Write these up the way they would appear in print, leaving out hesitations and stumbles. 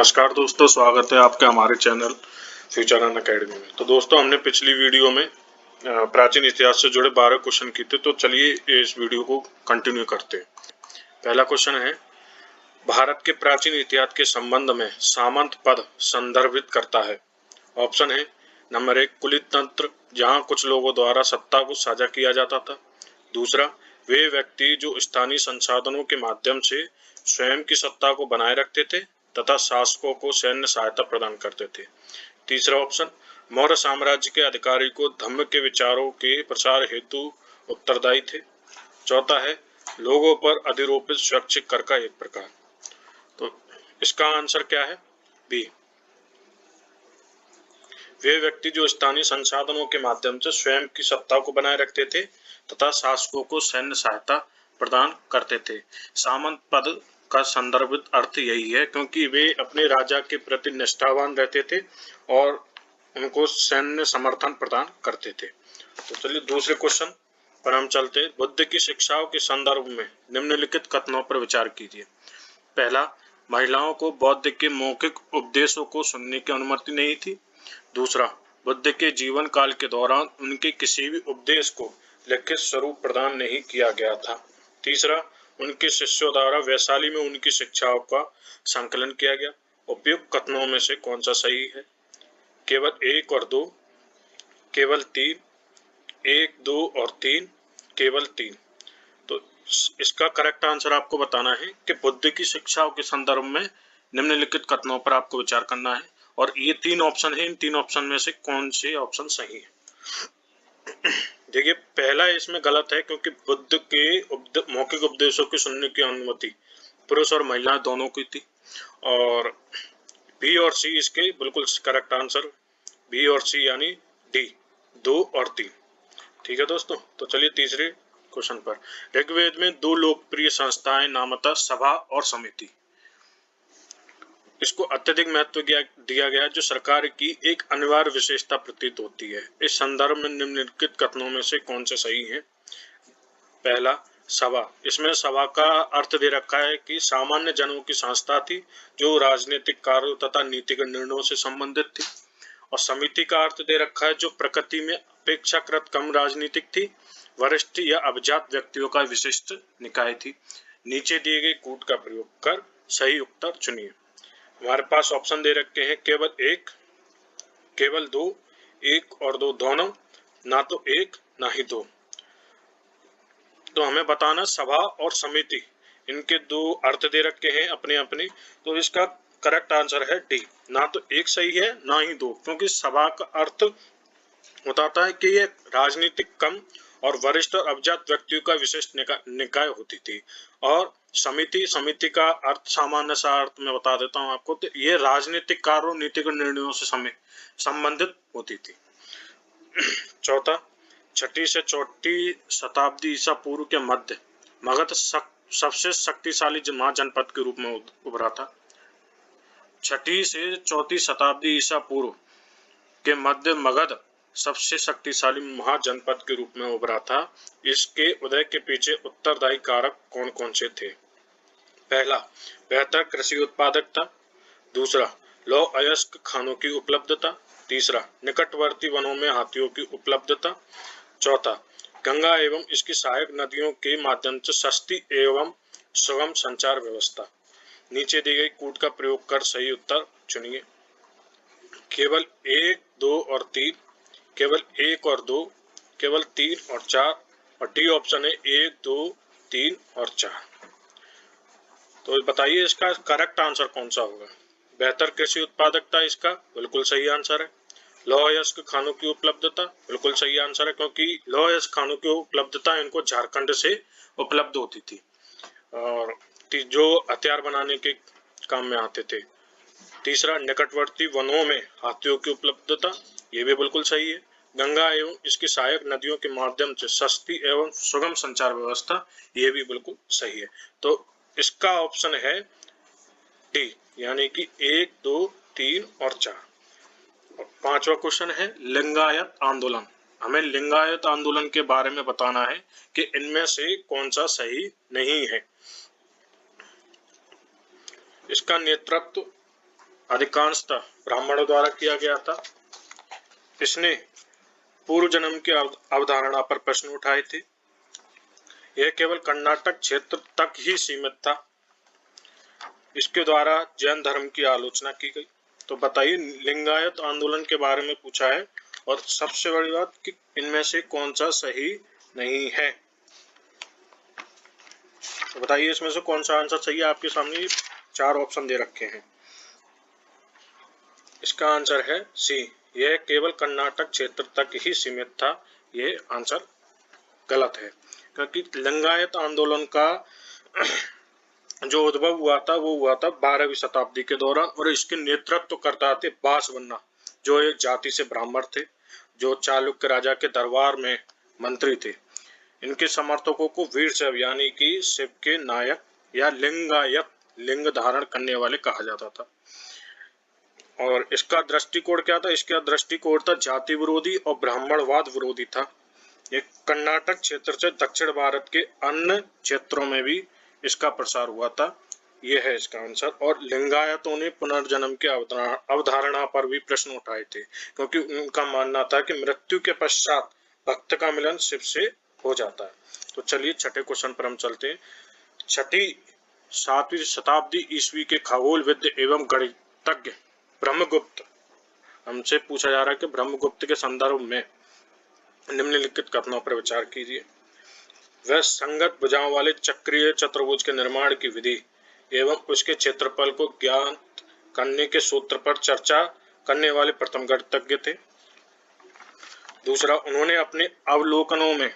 नमस्कार दोस्तों, स्वागत है आपका हमारे चैनल फ्यूचर अनअकैडमी में। तो दोस्तों, हमने पिछली वीडियो में प्राचीन इतिहास से जुड़े 12 क्वेश्चन किए थे। तो चलिए इस वीडियो को कंटिन्यू करते हैं। पहला क्वेश्चन है, भारत के प्राचीन इतिहास के संबंध में सामंत पद संदर्भित करता है। ऑप्शन है नंबर 1 कुलित तंत्र, जहां कुछ लोगों द्वारा सत्ता को साझा किया जाता था। दूसरा, वे व्यक्ति जो स्थानीय संसाधनों के माध्यम से स्वयं की सत्ता को बनाए रखते थे तथा शासकों को सैन्य सहायता प्रदान करते थे। तीसरा ऑप्शन, मौर्य साम्राज्य के अधिकारी को धम्म के विचारों के प्रसार हेतु उत्तरदायी थे। चौथा है, लोगों पर अधिरोपित स्वैच्छिक कर का एक प्रकार। तो इसका आंसर क्या है? बी। वे व्यक्ति जो स्थानीय संसाधनों के माध्यम से स्वयं की सत्ता को बनाए रखते थे तथा शासकों को सैन्य सहायता प्रदान करते थे। सामंत पद का संदर्भित अर्थ यही है, क्योंकि वे अपने राजा के प्रति निष्ठावान रहते थे और उनको सैन्य समर्थन प्रदान करते थे। तो चलिए दूसरे क्वेश्चन पर हम चलते हैं। बुद्ध की शिक्षाओं के संदर्भ में निम्नलिखित कथनों पर विचार कीजिए। पहला, महिलाओं को बुद्ध के मौखिक उपदेशों को सुनने की अनुमति नहीं थी। दूसरा, बुद्ध के जीवन काल के दौरान उनके किसी भी उपदेश को लिखित स्वरूप प्रदान नहीं किया गया था। तीसरा, उनके शिष्यों द्वारा वैशाली में उनकी शिक्षाओं का संकलन किया गया। उपयुक्त कथनों में से कौन सा सही है? केवल 1 और 2, केवल 3, 1, 2 और 3, केवल 3। तो इसका करेक्ट आंसर आपको बताना है कि बुद्ध की शिक्षाओं के संदर्भ में निम्नलिखित कथनों पर आपको विचार करना है और ये 3 ऑप्शन है। इन 3 ऑप्शन में से कौन से ऑप्शन सही है? देखिए, पहला इसमें गलत है, क्योंकि बुद्ध के मौखिक उपदेशों की सुनने की अनुमति पुरुष और महिला दोनों की थी। और बी और सी इसके बिल्कुल करेक्ट आंसर, बी और सी यानी डी, 2 और 3। ठीक है दोस्तों, तो चलिए तीसरे क्वेश्चन पर। ऋग्वेद में 2 लोकप्रिय संस्थाएं नामतः सभा और समिति। इसको अत्यधिक महत्व दिया गया, जो सरकार की एक अनिवार्य विशेषता प्रतीत होती है। इस संदर्भ में निम्नलिखित कथनों में से कौन से सही है? पहला, सभा। इसमें सभा का अर्थ दे रखा है कि सामान्य जनों की संस्था थी जो राजनीतिक कार्यों तथा नीतिगत निर्णयों से संबंधित थी। और समिति का अर्थ दे रखा है जो प्रकृति में अपेक्षाकृत कम राजनीतिक थी, वरिष्ठ या अभिजात व्यक्तियों का विशिष्ट निकाय थी। नीचे दिए गए कूट का प्रयोग कर सही उत्तर चुनिए। हमारे पास ऑप्शन दे रखे हैं केवल 1, केवल 2, 1 और 2 दोनों, ना तो 1 ना ही 2। तो हमें बताना सभा और समिति, इनके 2 अर्थ दे रखे हैं अपने अपने। तो इसका करेक्ट आंसर है डी, ना तो 1 सही है ना ही 2, क्योंकि सभा का अर्थ बताता है कि ये राजनीतिक कम और वरिष्ठ और अभिजात व्यक्तियों का विशिष्ट निकाय होती थी। और समिति का अर्थ सामान्य सा अर्थ में बता देता हूँ आपको, तो ये राजनीतिक कार्यों नीतिगत निर्णयों से संबंधित होती थी। चौथा, 6ठी से 4ठी शताब्दी ईसा पूर्व के मध्य मगध सबसे शक्तिशाली महाजनपद के रूप में उभरा था। 6ठी से 4ठी शताब्दी ईसा पूर्व के मध्य मगध सबसे शक्तिशाली महाजनपद के रूप में उभरा था। इसके उदय के पीछे उत्तरदायी कारक कौन कौन से थे? पहला, बेहतर कृषि उत्पादकता। दूसरा, लौह अयस्क खानों की उपलब्धता। तीसरा, निकटवर्ती वनों में हाथियों की उपलब्धता। चौथा, गंगा एवं इसकी सहायक नदियों के माध्यम से सस्ती एवं सुगम संचार व्यवस्था। नीचे दी गई कूट का प्रयोग कर सही उत्तर चुनिए। केवल 1, 2 और 3, केवल 1 और 2, केवल 3 और 4, और डी ऑप्शन है 1, 2, 3 और 4। तो बताइए इसका करेक्ट आंसर कौन सा होगा? बेहतर कृषि उत्पादकता इसका बिल्कुल सही आंसर है। लौह अयस्क खानों की उपलब्धता बिल्कुल सही आंसर है, क्योंकि लौह अयस्क खानों की उपलब्धता इनको झारखंड से उपलब्ध होती थी और जो हथियार बनाने के काम में आते थे। तीसरा, निकटवर्ती वनों में हाथियों की उपलब्धता, ये भी बिल्कुल सही है। गंगा एवं इसकी सहायक नदियों के माध्यम से सस्ती एवं सुगम संचार व्यवस्था, ये भी बिल्कुल सही है। तो इसका ऑप्शन है डी, यानी कि 1, 2, 3 और 4। और 5वां क्वेश्चन है लिंगायत आंदोलन। हमें लिंगायत आंदोलन के बारे में बताना है कि इनमें से कौन सा सही नहीं है। इसका नेतृत्व अधिकांशतः ब्राह्मणों द्वारा किया गया था। इसने पूर्व जन्म की अवधारणा पर प्रश्न उठाए थे। यह केवल कर्नाटक क्षेत्र तक ही सीमित था। इसके द्वारा जैन धर्म की आलोचना की गई। तो बताइए, लिंगायत आंदोलन के बारे में पूछा है और सबसे बड़ी बात कि इनमें से कौन सा सही नहीं है। तो बताइए इसमें से कौन सा आंसर सही है। आपके सामने 4 ऑप्शन दे रखे हैं। इसका आंसर है सी, यह केवल कर्नाटक क्षेत्र तक ही सीमित था। ये आंसर गलत है, क्योंकि लिंगायत आंदोलन का जो उद्भव हुआ था वो हुआ था 12वीं शताब्दी के दौरान, और इसके नेतृत्व करता थे बासवन्ना, जो एक जाति से ब्राह्मण थे, जो चालुक्य राजा के दरबार में मंत्री थे। इनके समर्थकों को वीर शैव यानी कि शिव के नायक या लिंगायत, लिंग धारण करने वाले कहा जाता था। और इसका दृष्टिकोण क्या था? इसका दृष्टिकोण था जाति विरोधी और ब्राह्मणवाद विरोधी था। ये कर्नाटक क्षेत्र से दक्षिण भारत के अन्य क्षेत्रों में भी इसका प्रसार हुआ था। यह है इसका आंसर। और लिंगायतों ने पुनर्जन्म की अवधारणा पर भी प्रश्न उठाए थे, क्योंकि उनका मानना था कि मृत्यु के पश्चात भक्त का मिलन शिव से हो जाता है। तो चलिए छठे क्वेश्चन पर हम चलते हैं। छठी 7वीं शताब्दी ईस्वी के खगोलविद एवं गणितज्ञ ब्रह्मगुप्त, हमसे पूछा जा रहा है कि ब्रह्मगुप्त के संदर्भ में निम्नलिखित कथनों पर विचार कीजिए। वह संगत भुजाओं वाले चक्रीय चतुर्भुज के निर्माण की विधि एवं उसके क्षेत्रफल को ज्ञात करने के सूत्र पर चर्चा करने वाले प्रथम गणितज्ञ थे। दूसरा, उन्होंने अपने अवलोकनों में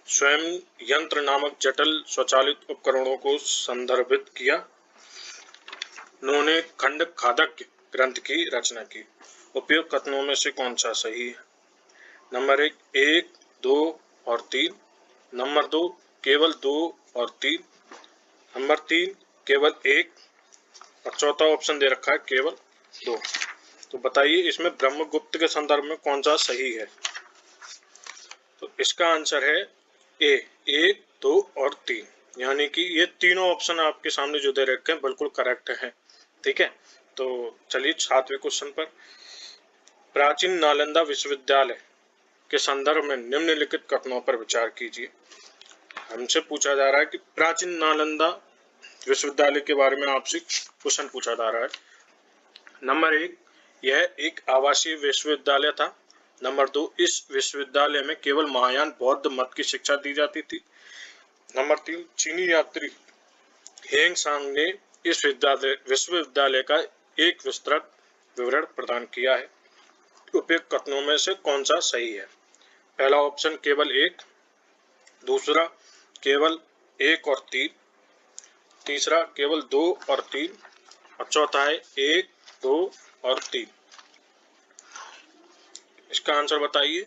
स्वयं यंत्र नामक जटिल स्वचालित उपकरणों को संदर्भित किया। उन्होंने खंड खादक ग्रंथ की रचना की। उपयुक्त कथनों में से कौन सा सही है? नंबर 1, 2 और 3। नंबर 2, केवल 2 और 3। नंबर 3, केवल 1। और चौथा ऑप्शन दे रखा है केवल 2। तो बताइए इसमें ब्रह्मगुप्त के संदर्भ में कौन सा सही है? तो इसका आंसर है ए, 1, 2 और 3। यानी कि ये तीनों ऑप्शन आपके सामने जो दे रखे हैं बिल्कुल करेक्ट हैं। ठीक है, तो चलिए 7वें क्वेश्चन पर। प्राचीन नालंदा विश्वविद्यालय के संदर्भ में निम्नलिखित कथनों पर विचार कीजिए। हमसे पूछा जा रहा है कि प्राचीन नालंदा विश्वविद्यालय के बारे में आपसे क्वेश्चन पूछा जा रहा है। नंबर 1, यह एक आवासीय विश्वविद्यालय था। नंबर 2, इस विश्वविद्यालय में केवल महायान बौद्ध मत की शिक्षा दी जाती थी। नंबर 3, चीनी यात्री हेंग सांग ने इस विश्वविद्यालय का एक विस्तृत विवरण प्रदान किया है। उपयुक्त कथनों में से कौन सा सही है? पहला ऑप्शन केवल 1, दूसरा केवल 1 और 3, तीसरा केवल 2 और 3, और चौथा है 1, 2 और 3। इसका आंसर बताइए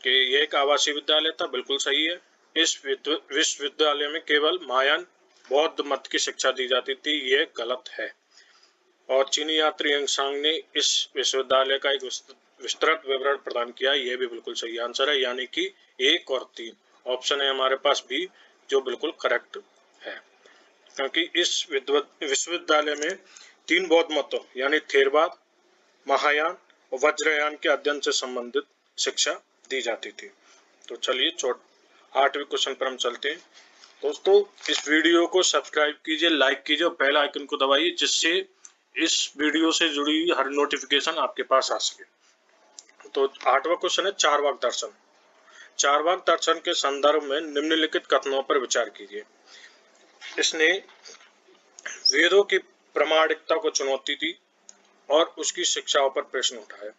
कि यह एक आवासीय विद्यालय था। बिल्कुल सही है। इस विश्वविद्यालय में केवल महायान बौद्ध मत की शिक्षा दी जाती थी। यह गलत है। और चीनी यात्री हेंग सांग ने इस विश्वविद्यालय का एक विस्तृत विवरण प्रदान किया। यह भी बिल्कुल सही आंसर है, यानी कि 1 और 3 ऑप्शन है हमारे पास भी, जो बिल्कुल करेक्ट है। क्योंकि इस विश्वविद्यालय में 3 बौद्ध मतों यानी थेरवाद, महायान और वज्रयान के अध्ययन से संबंधित शिक्षा दी जाती थी। तो चलिए 8वें क्वेश्चन पर हम चलते हैं। दोस्तों, इस वीडियो को सब्सक्राइब कीजिए, लाइक कीजिए और बेल आइकन को दबाइए, जिससे इस वीडियो से जुड़ी हुई हर नोटिफिकेशन आपके पास आ सके। तो 8वां क्वेश्चन है चारवाक दर्शन। चारवाक दर्शन के संदर्भ में निम्नलिखित कथनों पर विचार कीजिए। इसने वेदों की प्रामाणिकता को चुनौती दी और उसकी शिक्षाओं पर प्रश्न उठाया।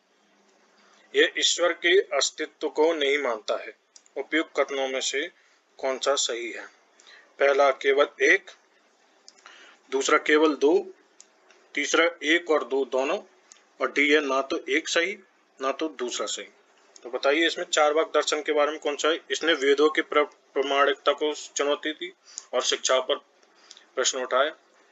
यह ईश्वर के अस्तित्व को नहीं मानता है। उपयुक्त कथनों में से कौन सा सही है? पहला केवल 1, दूसरा केवल 2, तीसरा 1 और 2 दोनों, और डी है ना तो एक सही ना तो दूसरा सही। तो बताइए इसमें चारवाक दर्शन के बारे में कौन सा है? इसने वेदों की प्रामाणिकता को चुनौती दी और शिक्षा पर प्रश्न उठाया।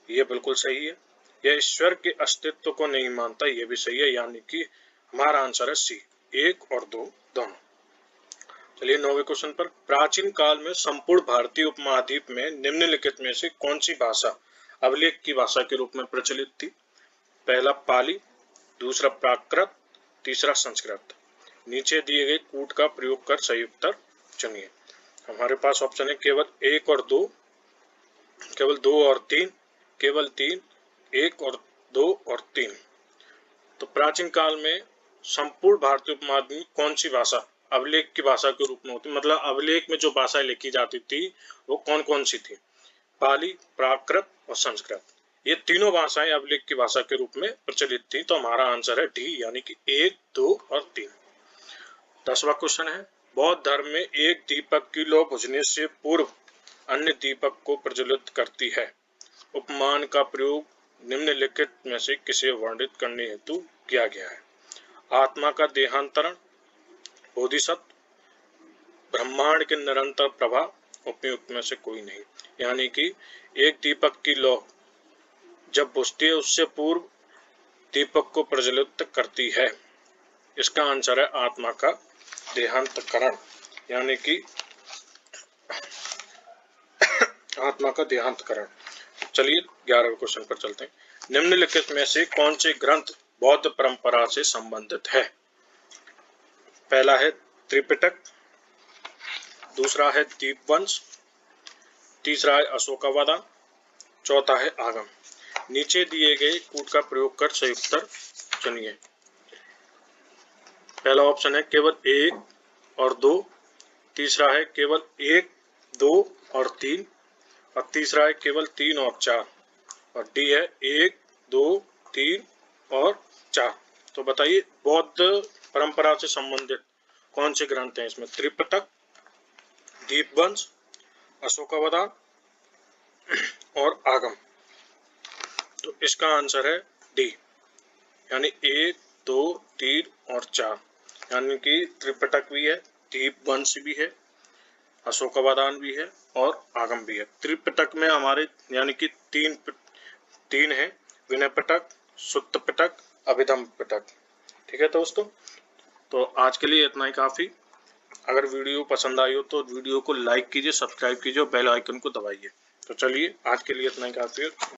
यह बिल्कुल सही है। यह ईश्वर के अस्तित्व को नहीं मानता। यह भी सही है, यानी कि हमारा आंसर है सी, 1 और 2 दोनों। चलिए 9वें क्वेश्चन पर। प्राचीन काल में संपूर्ण भारतीय उपमहाद्वीप में निम्नलिखित में से कौन सी भाषा अभिलेख की भाषा के रूप में प्रचलित थी? पहला पाली, दूसरा प्राकृत, तीसरा संस्कृत। नीचे दिए गए कूट का प्रयोग कर सही उत्तर चुनिए। हमारे पास ऑप्शन है केवल 1 और 2, केवल 2 और 3, केवल 3, 1 और 2 और 3। तो प्राचीन काल में संपूर्ण भारतीय उपमहाद्वीप में कौन सी भाषा अभिलेख की भाषा के रूप में होती, मतलब अभिलेख में जो भाषाएं लिखी जाती थी वो कौन कौन सी थी? पाली, प्राकृत और संस्कृत। ये तीनों भाषाएं अभिलेख की भाषा के रूप में प्रचलित थी। तो हमारा आंसर है डी, यानी कि 1, 2 और 3। 10वां क्वेश्चन है, बौद्ध धर्म में एक दीपक की लौ बुझने से पूर्व अन्य दीपक को प्रज्वलित करती है। उपमान का प्रयोग निम्नलिखित में से किसे वर्णित करने हेतु किया गया है? आत्मा का देहांतरण, बोधिसत्व, ब्रह्मांड के निरंतर प्रभाव, उपयुक्त में से कोई नहीं। यानी कि एक दीपक की लौ जब बुझती है उससे पूर्व दीपक को प्रज्वलित करती है। इसका आंसर है आत्मा का देहांतकरण, यानी कि आत्मा का देहांतकरण। चलिए 11वें क्वेश्चन पर चलते हैं। निम्नलिखित में से कौन से ग्रंथ बौद्ध परंपरा से संबंधित है? पहला है त्रिपिटक, दूसरा है दीपवंश, तीसरा है अशोकावदान, चौथा है आगम। नीचे दिए गए कूट का प्रयोग कर सही उत्तर चुनिए। पहला ऑप्शन है केवल 1 और 2, तीसरा है केवल 1, 2 और 3, और तीसरा है केवल 3 और 4, और डी है 1, 2, 3 और 4। तो बताइए बौद्ध परंपरा से संबंधित कौन से ग्रंथ हैं इसमें? त्रिपिटक, दीपवंश, अशोकावदान और आगम। तो इसका आंसर है डी, यानी 1, 2, 3 और 4। यानी कि त्रिपिटक भी है, दीपवंश भी है, अशोकावदान भी है और आगम भी है। त्रिपिटक में हमारे यानी कि तीन है, विनय पिटक, सुत्त पिटक, अभिधम पिटक। ठीक है दोस्तों, तो आज के लिए इतना ही काफी। अगर वीडियो पसंद आई हो तो वीडियो को लाइक कीजिए, सब्सक्राइब कीजिए और बेल आइकन को दबाइए। तो चलिए आज के लिए इतना ही काफी है।